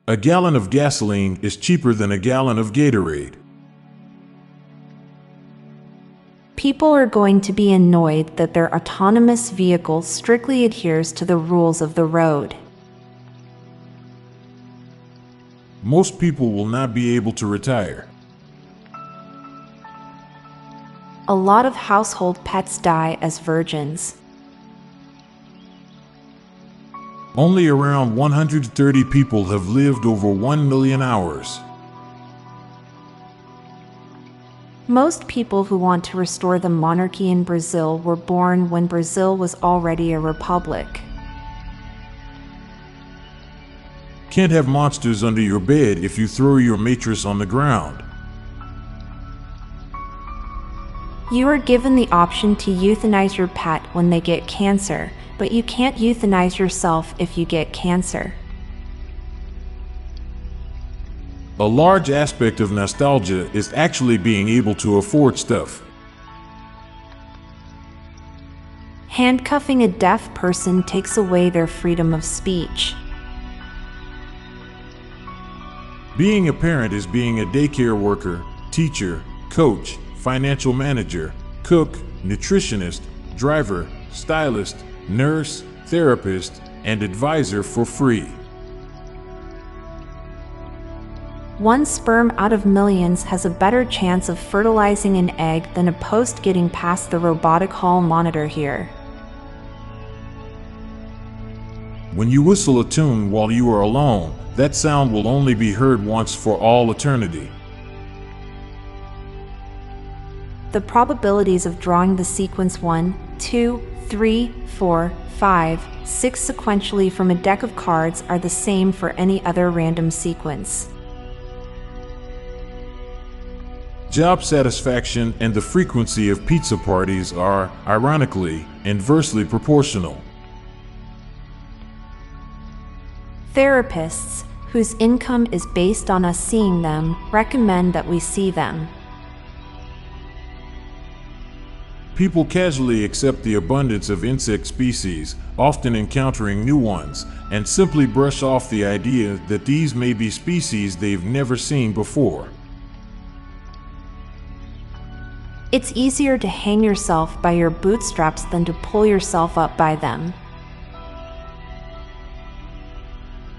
A gallon of gasoline is cheaper than a gallon of Gatorade. People are going to be annoyed that their autonomous vehicle strictly adheres to the rules of the road. Most people will not be able to retire. A lot of household pets die as virgins. Only around 130 people have lived over 1 million hours. Most people who want to restore the monarchy in Brazil were born when Brazil was already a republic. Can't have monsters under your bed if you throw your mattress on the ground. You are given the option to euthanize your pet when they get cancer, but you can't euthanize yourself if you get cancer. A large aspect of nostalgia is actually being able to afford stuff. Handcuffing a deaf person takes away their freedom of speech. Being a parent is being a daycare worker, teacher, coach, financial manager, cook, nutritionist, driver, stylist, nurse, therapist, and advisor for free. One sperm out of millions has a better chance of fertilizing an egg than a post getting past the robotic hall monitor here. When you whistle a tune while you are alone, that sound will only be heard once for all eternity. The probabilities of drawing the sequence 1, 2, 3, 4, 5, 6 sequentially from a deck of cards are the same for any other random sequence. Job satisfaction and the frequency of pizza parties are, ironically, inversely proportional. Therapists, whose income is based on us seeing them, recommend that we see them. People casually accept the abundance of insect species, often encountering new ones, and simply brush off the idea that these may be species they've never seen before. It's easier to hang yourself by your bootstraps than to pull yourself up by them.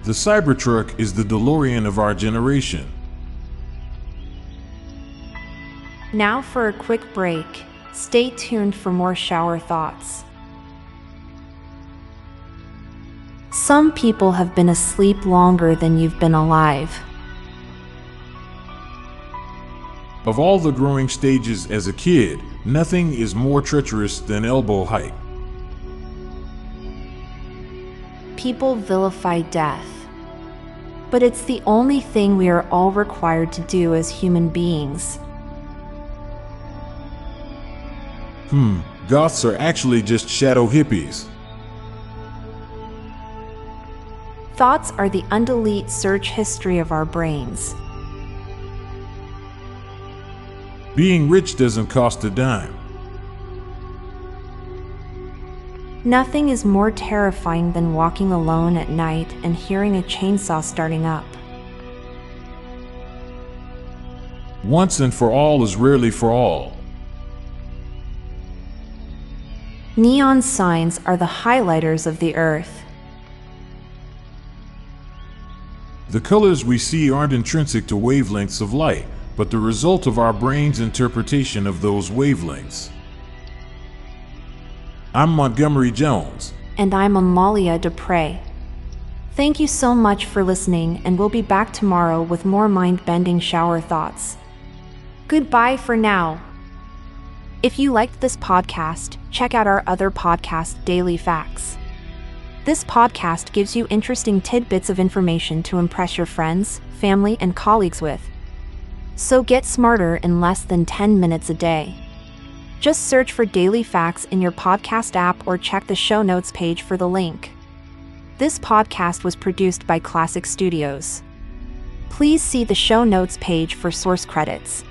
The Cybertruck is the DeLorean of our generation. Now for a quick break. Stay tuned for more shower thoughts. Some people have been asleep longer than you've been alive. Of all the growing stages as a kid, nothing is more treacherous than elbow height. People vilify death, but it's the only thing we are all required to do as human beings. Goths are actually just shadow hippies. Thoughts are the undelete search history of our brains. Being rich doesn't cost a dime. Nothing is more terrifying than walking alone at night and hearing a chainsaw starting up. Once and for all is rarely for all. Neon signs are the highlighters of the earth. The colors we see aren't intrinsic to wavelengths of light, but the result of our brain's interpretation of those wavelengths. I'm Montgomery Jones. And I'm Amalia Dupre. Thank you so much for listening, and we'll be back tomorrow with more mind-bending shower thoughts. Goodbye for now. If you liked this podcast, check out our other podcast, Daily Facts. This podcast gives you interesting tidbits of information to impress your friends, family, and colleagues with. So get smarter in less than 10 minutes a day. Just search for Daily Facts in your podcast app or check the show notes page for the link. This podcast was produced by Klassic Studios. Please see the show notes page for source credits.